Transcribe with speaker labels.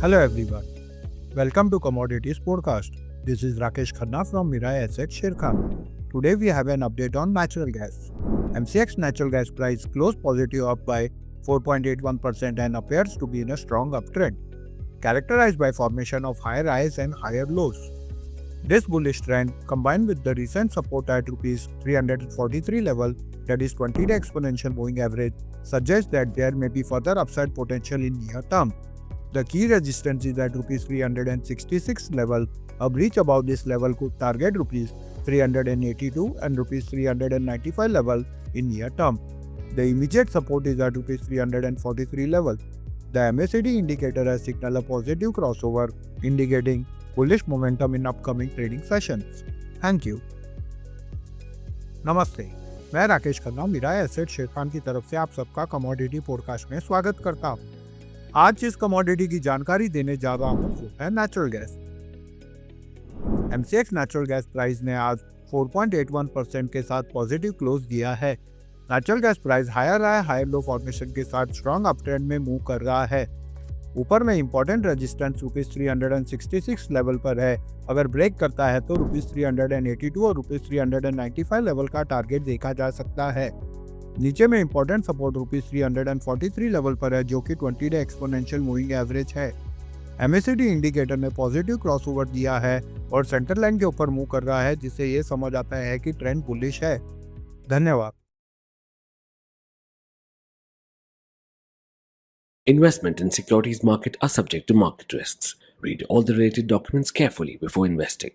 Speaker 1: Hello everyone. Welcome to Commodities Podcast. This is Rakesh Khanna from Mirae Asset Sharekhan. Today we have an update on natural gas. MCX Natural gas price closed positive up by 4.81% and appears to be in a strong uptrend, characterized by formation of higher highs and higher lows. This bullish trend, combined with the recent support at Rs 343 level, that is 20-day exponential moving average, suggests that there may be further upside potential in near term. The key resistance is at Rs 366 level. A breach above this level could target Rs 382 and Rs 395 level in near term. The immediate support is at Rs 343 level. The MACD indicator has signaled a positive crossover, indicating bullish momentum in upcoming trading sessions. Thank you. नमस्ते, मैं Rakesh Khanna मिराए asset Sharekhan की तरफ से आप सबका commodity podcast में स्वागत करता हूँ। आज जिस कमोडिटी की जानकारी देने जा रहा हूँ वो है natural gas. MCX natural gas price ने आज 4.81% के साथ पॉजिटिव क्लोज दिया है। Natural gas price higher low formation के साथ स्ट्रॉन्ग अपट्रेंड में मूव कर रहा है। ऊपर में इंपॉर्टेंट रेजिस्टेंस Rs 366 लेवल पर है। अगर ब्रेक करता है तो Rs 382 और Rs 395 लेवल का टारगेट देखा जा सकता है। नीचे में इंपॉर्टेंट सपोर्ट Rs 343 लेवल पर है, जो कि 20-डे एक्सपोनेंशियल मूविंग एवरेज है। MACD इंडिकेटर ने पॉजिटिव क्रॉसओवर दिया है और सेंटर लाइन के ऊपर मूव कर रहा है, जिससे ये समझ आता है कि ट्रेंड बुलिश है। धन्यवाद।
Speaker 2: Investment in securities market are subject to market risks. Read all the related documents carefully before investing.